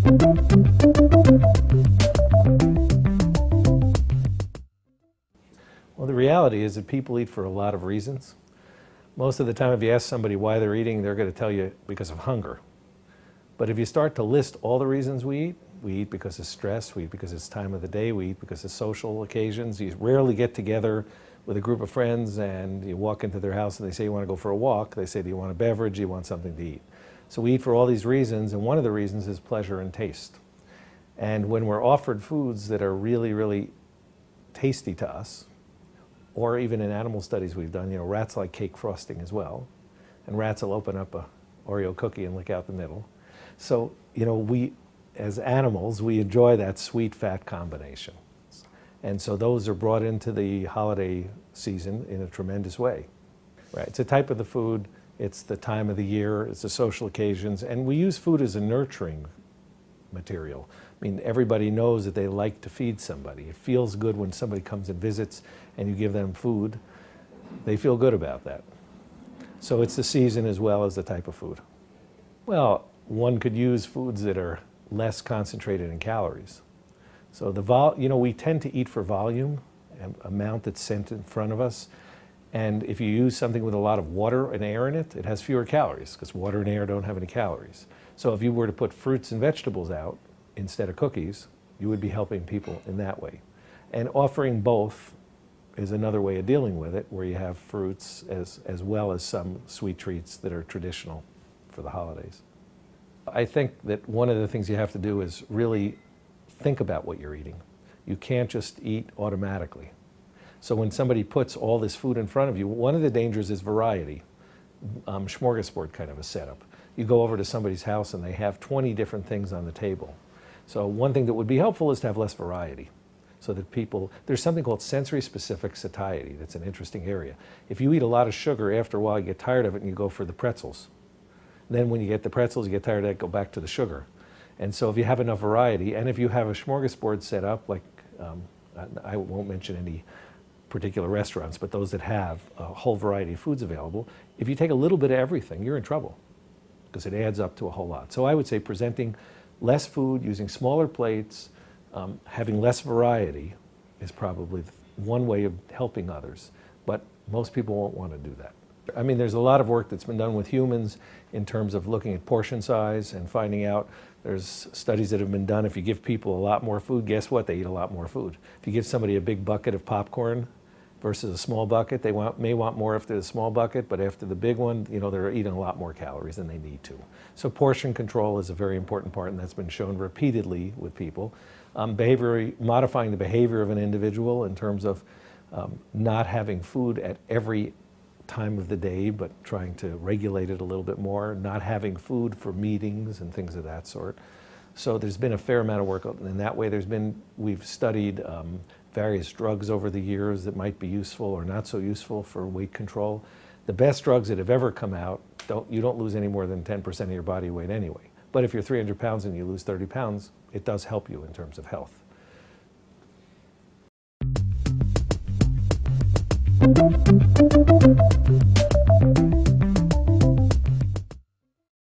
Well, the reality is that people eat for a lot of reasons. Most of the time, if you ask somebody why they're eating, they're going to tell you because of hunger. But if you start to list all the reasons we eat because of stress, we eat because it's time of the day, we eat because of social occasions. You rarely get together with a group of friends and you walk into their house and they say you want to go for a walk. They say, do you want a beverage? Do you want something to eat? So we eat for all these reasons, and one of the reasons is pleasure and taste. And when we're offered foods that are really, really tasty to us, or even in animal studies we've done, rats like cake frosting as well, and rats will open up a Oreo cookie and lick out the middle. So, we, as animals, we enjoy that sweet-fat combination. And so those are brought into the holiday season in a tremendous way. Right? It's a type of the food, it's the time of the year, it's the social occasions, and we use food as a nurturing material. I mean, everybody knows that they like to feed somebody. It feels good when somebody comes and visits and you give them food. They feel good about that. So it's the season as well as the type of food. Well, one could use foods that are less concentrated in calories. So we tend to eat for volume, amount that's sent in front of us. And if you use something with a lot of water and air in it, it has fewer calories because water and air don't have any calories. So if you were to put fruits and vegetables out instead of cookies, you would be helping people in that way. And offering both is another way of dealing with it, where you have fruits as well as some sweet treats that are traditional for the holidays. I think that one of the things you have to do is really think about what you're eating. You can't just eat automatically. So when somebody puts all this food in front of you, one of the dangers is variety, smorgasbord kind of a setup. You go over to somebody's house and they have 20 different things on the table. So one thing that would be helpful is to have less variety, so that there's something called sensory-specific satiety that's an interesting area. If you eat a lot of sugar, after a while you get tired of it and you go for the pretzels. Then when you get the pretzels, you get tired of that, go back to the sugar. And so if you have enough variety, and if you have a smorgasbord set up, like I won't mention any particular restaurants, but those that have a whole variety of foods available, if you take a little bit of everything, you're in trouble, because it adds up to a whole lot. So I would say presenting less food, using smaller plates, having less variety is probably one way of helping others, but most people won't want to do that. I mean, there's a lot of work that's been done with humans in terms of looking at portion size and finding out. There's studies that have been done. If you give people a lot more food, guess what? They eat a lot more food. If you give somebody a big bucket of popcorn versus a small bucket, they may want more after the small bucket, but after the big one, they're eating a lot more calories than they need to. So portion control is a very important part, and that's been shown repeatedly with people. Modifying the behavior of an individual in terms of not having food at every time of the day, but trying to regulate it a little bit more, not having food for meetings and things of that sort. So there's been a fair amount of work in that way. We've studied various drugs over the years that might be useful or not so useful for weight control. The best drugs that have ever come out, you don't lose any more than 10% of your body weight anyway. But if you're 300 pounds and you lose 30 pounds, it does help you in terms of health.